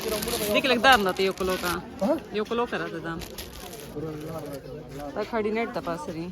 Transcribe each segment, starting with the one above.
Dik lagdar na tayo kulo ka. Yo kulo ka rata dam. Da coordinate da pasri.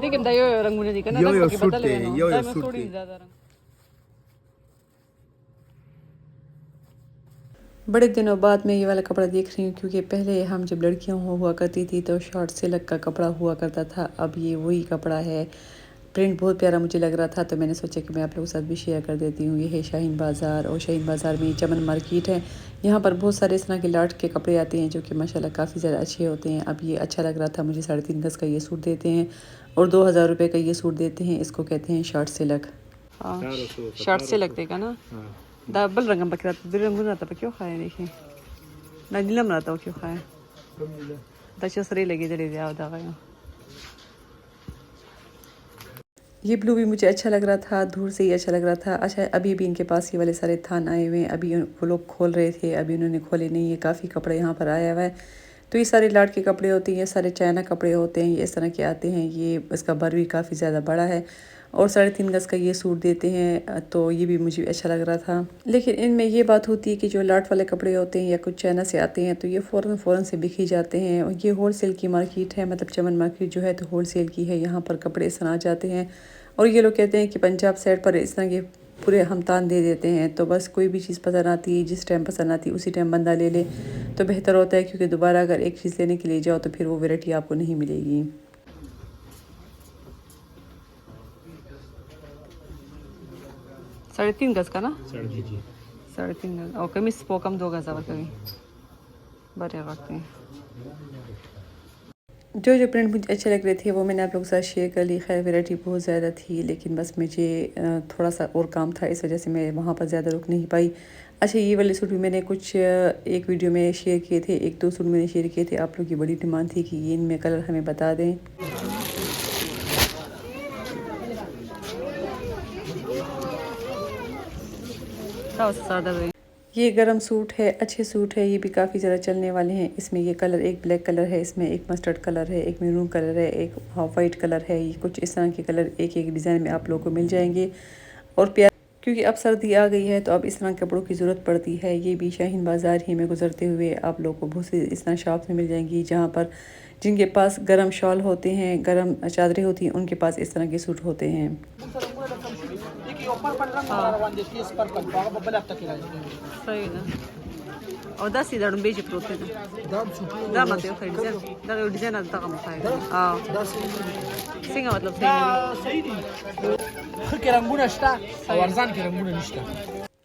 Dikim da yo rangune di kana Yo das yo ki suit badal de, hai yo da yo मैं suit थोड़ी de. ज्यादा रंग बड़े दिनों बाद मैं ये वाला कपड़ा देख रही हूँ क्योंकि पहले हम जब लड़कियाँ हुआ करती थी तो शॉर्ट सिल्क का कपड़ा हुआ करता था। अब ये वही कपड़ा है। प्रिंट बहुत प्यारा मुझे लग रहा था तो मैंने सोचा कि मैं आप लोगों के साथ भी शेयर कर देती हूँ। ये है शाहीन बाज़ार और शाहीन बाज़ार में चमन मार्केट है। यहाँ पर बहुत सारे इस तरह के लाट के कपड़े आते हैं जो कि माशाल्लाह काफ़ी ज़्यादा अच्छे होते हैं। अब ये अच्छा लग रहा था मुझे। 3.5 गज का ये सूट देते हैं और 2000 रुपये का ये सूट देते हैं। इसको कहते हैं शॉर्ट सिल्क। शॉर्ट से लगते का ना डबल रंग बकरा रंग रहता पर क्यों खाए देखिए ना नीलम रहता क्यों खाए दशसरी लगी जले ज्यादा गया। ये ब्लू भी मुझे अच्छा लग रहा था, दूर से ही अच्छा लग रहा था। अच्छा अभी भी इनके पास ये वाले सारे थान आए हुए हैं। अभी वो लोग खोल रहे थे, अभी उन्होंने खोले नहीं है। काफ़ी कपड़े यहाँ पर आया हुआ है। तो ये सारे लाट के कपड़े होते हैं, ये सारे चाइना कपड़े होते हैं, ये इस तरह के आते हैं। ये इसका बर भी काफ़ी ज़्यादा बड़ा है और 3.5 गज का ये सूट देते हैं। तो ये भी मुझे अच्छा लग रहा था। लेकिन इनमें ये बात होती है कि जो लाट वाले कपड़े होते हैं या कुछ चाइना से आते हैं तो ये फ़ौरन से बिक ही जाते हैं। और ये होल सेल की मार्केट है, मतलब चमन मार्केट जो है तो होल सेल की है। यहाँ पर कपड़े इस तरह आ जाते हैं और ये लोग कहते हैं कि पंजाब साइड पर इस तरह के पूरे हम तान दे देते हैं। तो बस कोई भी चीज़ पसंद आती है, जिस टाइम पसंद आती है उसी टाइम बंदा ले ले तो बेहतर होता है, क्योंकि दोबारा अगर एक चीज़ लेने के लिए जाओ तो फिर वो वैरायटी आपको नहीं मिलेगी। साढ़े 3 गज का ना 3.5 गज और कमीज पोकम 2 गज कभी बड़े रखते हैं। जो प्रिंट मुझे अच्छे लग रहे थे वो मैंने आप लोगों के साथ शेयर कर ली। खैर वैरायटी बहुत ज़्यादा थी लेकिन बस मुझे थोड़ा सा और काम था, इस वजह से मैं वहाँ पर ज़्यादा रुक नहीं पाई। अच्छा ये वाले सूट भी मैंने कुछ एक वीडियो में शेयर किए थे, 1-2 सूट मैंने शेयर किए थे। आप लोग की बड़ी डिमांड थी कि ये इनमें कलर हमें बता दें। ये गरम सूट है, अच्छे सूट है, ये भी काफ़ी ज़्यादा चलने वाले हैं। इसमें ये कलर एक ब्लैक कलर है, इसमें एक मस्टर्ड कलर है, एक मैरून कलर है, एक हाफ वाइट कलर है। ये कुछ इस तरह के कलर एक एक डिज़ाइन में आप लोगों को मिल जाएंगे। और प्यार क्योंकि अब सर्दी आ गई है तो अब इस तरह कपड़ों की ज़रूरत पड़ती है। ये भी शाहीन बाज़ार ही में गुजरते हुए आप लोगों को बहुत सी इस तरह शॉप्स में मिल जाएंगी जहाँ पर जिनके पास गर्म शॉल होते हैं, गर्म चादरें होती हैं, उनके पास इस तरह के सूट होते हैं। सही ना और 10 इधर बेच प्रोते दा मत यो खरीद दा डिजाइन आता कम खाएगा। हां सिंगा मतलब सही नहीं के रंगून नष्टा वर्जन के रंगून नष्टा।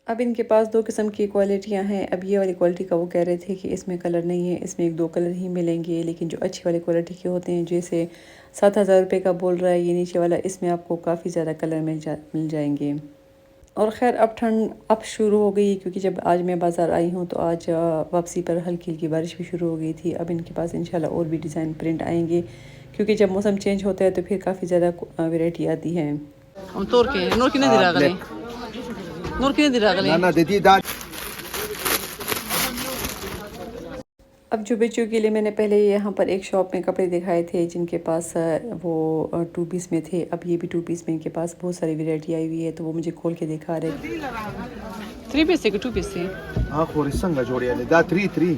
अब इनके पास 2 किस्म की क्वालिटियाँ हैं। अब ये वाली क्वालिटी का वो कह रहे थे कि इसमें कलर नहीं है, इसमें 1-2 कलर ही मिलेंगे। लेकिन जो अच्छी वाली क्वालिटी के होते हैं जैसे 7000 रुपये का बोल रहा है ये नीचे वाला, इसमें आपको काफ़ी ज़्यादा कलर मिल जाएंगे। और ख़ैर अब ठंड अब शुरू हो गई क्योंकि जब आज मैं बाज़ार आई हूँ तो आज वापसी पर हल्की हल्की बारिश भी शुरू हो गई थी। अब इनके पास इंशाल्लाह और भी डिज़ाइन प्रिंट आएंगे क्योंकि जब मौसम चेंज होता है तो फिर काफ़ी ज़्यादा वैरायटी आती है। नूर की नहीं दिरागले नूर की नहीं दिरागले ना दीदी दा। अब जो बच्चों के लिए मैंने पहले यहाँ पर एक शॉप में कपड़े दिखाए थे जिनके पास वो 2 पीस में थे। अब ये भी 2 पीस में इनके पास बहुत सारी वैरायटी आई हुई है तो वो मुझे खोल के दिखा रहे। 3 पीस के 2 पीस से आखिर संग जोड़िया ले दा 3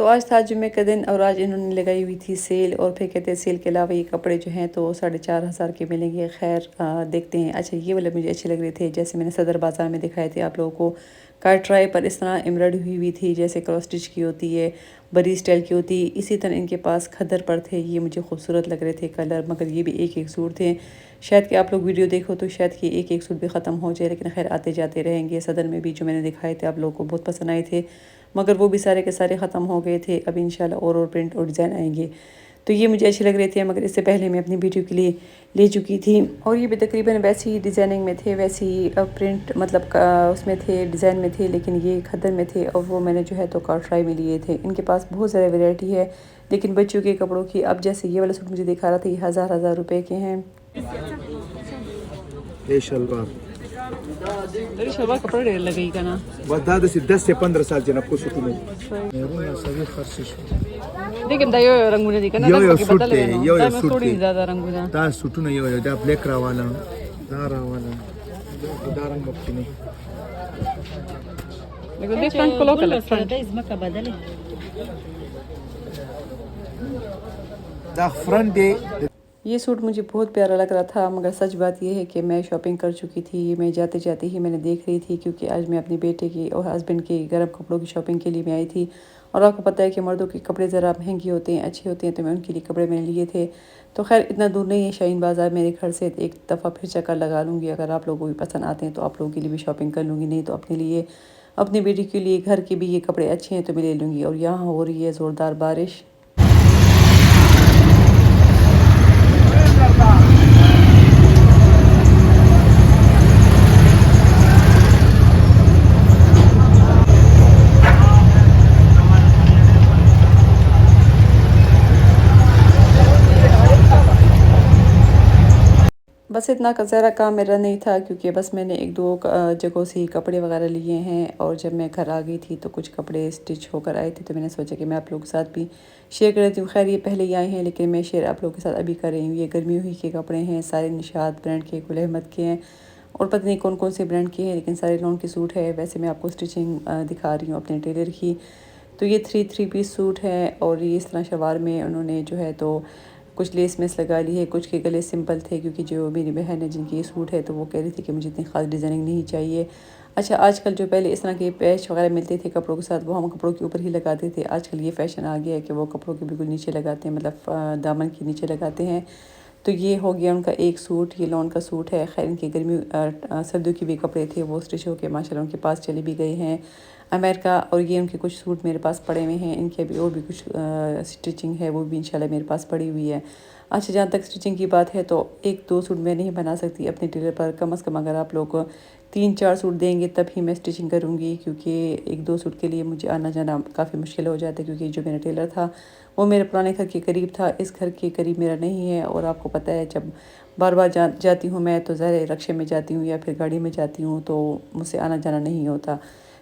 तो आज था जुम्मे का दिन और आज इन्होंने लगाई हुई थी सेल और फिर कहते हैं सेल के अलावा ये कपड़े जो हैं तो 4,500 के मिलेंगे। खैर देखते हैं। अच्छा ये वाले मुझे अच्छे लग रहे थे, जैसे मैंने सदर बाज़ार में दिखाए थे आप लोगों को। कार्ट्राई पर इस तरह एम्ब्रॉयडरी हुई थी जैसे क्रॉस स्टिच की होती है, बरी स्टाइल की होती है। इसी तरह इनके पास खदर पर थे, ये मुझे खूबसूरत लग रहे थे कलर, मगर ये भी एक सूट थे। शायद कि आप लोग वीडियो देखो तो शायद कि एक सूट भी ख़त्म हो जाए, लेकिन खैर आते जाते रहेंगे। सदर में भी जो मैंने दिखाए थे आप लोगों को बहुत पसंद आए थे, मगर वो भी सारे के सारे ख़त्म हो गए थे। अब इंशाल्लाह और प्रिंट और डिज़ाइन आएंगे। तो ये मुझे अच्छे लग रहे थे, मगर इससे पहले मैं अपनी वीडियो के लिए ले चुकी थी और ये भी तकरीबन वैसी डिज़ाइनिंग में थे, वैसी प्रिंट मतलब उसमें थे, डिज़ाइन में थे, लेकिन ये खदर में थे और वो मैंने जो है तो कार्ट्राई में लिए थे। इनके पास बहुत ज़्यादा वैरायटी है, लेकिन बच्चों के कपड़ों की। अब जैसे ये वाला सूट मुझे दिखा रहा था, ये हज़ार रुपये के हैं। ये शलवार तेरी शलवार कपड़ा ढेर लगेगा ना, बस दादा से 10 से 15 साल जन आपको सूट में देखिए दायो रंगूने दिखा ना, यो सूट है, यो सूट थोड़ी है ज़्यादा रंगूना दा सूट नहीं यो दा ब्लैक रावाला दा रंग बक्की नहीं लेकिन देख फ्रंट को कलर फ्रंट दा फ्रंट है। ये सूट मुझे बहुत प्यारा लग रहा था, मगर सच बात यह है कि मैं शॉपिंग कर चुकी थी। मैं जाते जाते ही मैंने देख रही थी, क्योंकि आज मैं अपने बेटे की और हस्बैंड के गर्म कपड़ों की शॉपिंग के लिए मैं आई थी। और आपको पता है कि मर्दों के कपड़े ज़रा महंगे होते हैं, अच्छे होते हैं, तो मैं उनके लिए कपड़े मैंने लिए थे। तो खैर इतना दूर नहीं है शाहीन बाज़ार मेरे घर से, एक दफ़ा फिर चक्कर लगा लूँगी। अगर आप लोगों को भी पसंद आते हैं तो आप लोगों के लिए भी शॉपिंग कर लूँगी, नहीं तो अपने लिए, अपनी बेटी के लिए, घर के भी ये कपड़े अच्छे हैं तो मैं ले लूँगी। और यहाँ हो रही है ज़ोरदार बारिश। बस इतना ज़्यादा काम मेरा नहीं था, क्योंकि बस मैंने 1-2 जगहों से कपड़े वगैरह लिए हैं। और जब मैं घर आ गई थी तो कुछ कपड़े स्टिच होकर आए थे, तो मैंने सोचा कि मैं आप लोगों के साथ भी शेयर कर देती हूँ। खैर ये पहले ही आए हैं, लेकिन मैं शेयर आप लोगों के साथ अभी कर रही हूँ। ये गर्मियों ही के कपड़े हैं, सारे निशात ब्रांड के, गुल अहमद के हैं और पता नहीं कौन कौन से ब्रांड के हैं, लेकिन सारे लॉन के सूट है। वैसे मैं आपको स्टिचिंग दिखा रही हूँ अपने टेलर की। तो ये 3 पीस सूट है और ये इस तरह शलवार में उन्होंने जो है तो कुछ लेस मेस लगा ली है, कुछ के गले सिंपल थे, क्योंकि जो मेरी बहन है जिनकी ये सूट है तो वो कह रही थी कि मुझे इतनी ख़ास डिज़ाइनिंग नहीं चाहिए। अच्छा आजकल जो पहले इस तरह के पैच वगैरह मिलते थे कपड़ों के साथ, वो हम कपड़ों के ऊपर ही लगाते थे। आजकल ये फ़ैशन आ गया है कि वो कपड़ों के बिल्कुल नीचे लगाते हैं, मतलब दामन के नीचे लगाते हैं। तो ये हो गया उनका एक सूट, ये लॉन का सूट है। खैर इनके गर्मी सर्दियों के भी कपड़े थे, वो स्टिच होकर माशाल्लाह उनके पास चले भी गए हैं अमेरिका। और ये उनके कुछ सूट मेरे पास पड़े हुए हैं, इनके अभी और भी कुछ स्टिचिंग है, वो भी इंशाल्लाह मेरे पास पड़ी हुई है। अच्छा जहाँ तक स्टिचिंग की बात है तो 1-2 सूट मैं नहीं बना सकती अपने टेलर पर, कम से कम अगर आप लोग 3-4 सूट देंगे तब ही मैं स्टिचिंग करूँगी, क्योंकि 1-2 सूट के लिए मुझे आना जाना काफ़ी मुश्किल हो जाता है। क्योंकि जो मेरा टेलर था वो मेरे पुराने घर के करीब था, इस घर के करीब मेरा नहीं है। और आपको पता है जब बार बार जाती हूँ मैं तो ज़ाहिर रिक्शे में जाती हूँ या फिर गाड़ी में जाती हूँ, तो मुझसे आना जाना नहीं होता।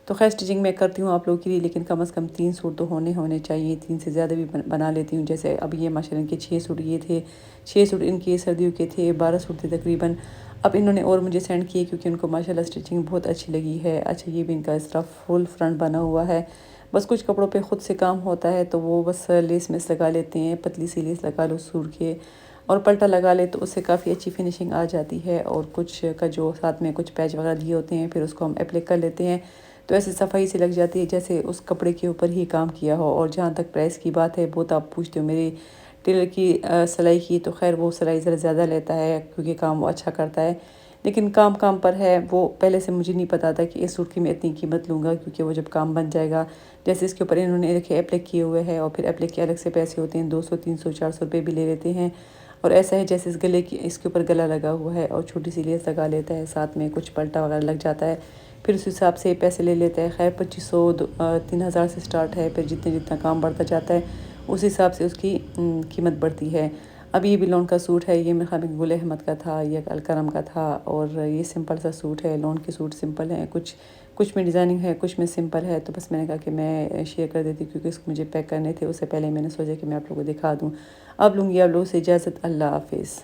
तो खैर स्टिचिंग मैं करती हूँ आप लोगों के लिए, लेकिन कम से कम 3 सूट तो होने चाहिए। 3 से ज़्यादा भी बना लेती हूँ। जैसे अब ये माशाल्लाह इनके 6 सूट ये थे, 6 सूट इनके सर्दियों के थे, 12 सूट थे तकरीबन। अब इन्होंने और मुझे सेंड किए क्योंकि उनको माशाल्लाह स्टिचिंग बहुत अच्छी लगी है। अच्छा ये भी इनका इस तरह फुल फ्रंट बना हुआ है। बस कुछ कपड़ों पे ख़ुद से काम होता है तो वो बस लेस मेस लगा लेते हैं, पतली सी लेस लगा लो सूट के और पल्टा लगा ले तो उससे काफ़ी अच्छी फिनिशिंग आ जाती है। और कुछ का जो साथ में कुछ पैच वगैरह दिए होते हैं फिर उसको हम अप्लाई कर लेते हैं, तो ऐसे सफाई से लग जाती है जैसे उस कपड़े के ऊपर ही काम किया हो। और जहाँ तक प्राइस की बात है वो तो आप पूछते हो मेरे टेलर की सिलाई की, तो खैर वो सिलाई ज़रा ज़्यादा लेता है क्योंकि काम वो अच्छा करता है। लेकिन काम पर है, वो पहले से मुझे नहीं पता था कि इस सूट की मैं इतनी कीमत लूँगा, क्योंकि वो जब काम बन जाएगा, जैसे इसके ऊपर इन्होंने देखे अप्लाई किए हुए हैं और फिर अप्लाई के अलग से पैसे होते हैं, 200 300 400 रुपये भी ले लेते हैं। और ऐसा है जैसे इस गले की इसके ऊपर गला लगा हुआ है और छोटी सी लेस लगा लेता है, साथ में कुछ पल्टा वगैरह लग जाता है, फिर उस हिसाब से पैसे ले लेता है। खैर 2500 3000 से स्टार्ट है, फिर जितना काम बढ़ता जाता है उस हिसाब से उसकी कीमत बढ़ती है। अब ये भी लॉन का सूट है, ये मेरे ख्याल में गुल अहमद का था या अलकरम का था। और ये सिंपल सा सूट है, लॉन के सूट सिंपल हैं, कुछ में डिज़ाइनिंग है, कुछ में सिंपल है, तो बस मैंने कहा कि मैं शेयर कर देती क्योंकि इसको मुझे पैक करने थे। उससे पहले मैंने सोचा कि मैं आप लोगों को दिखा दूँ। अब लूँगी आप लोगों से इजाज़त। अल्लाह हाफिज़।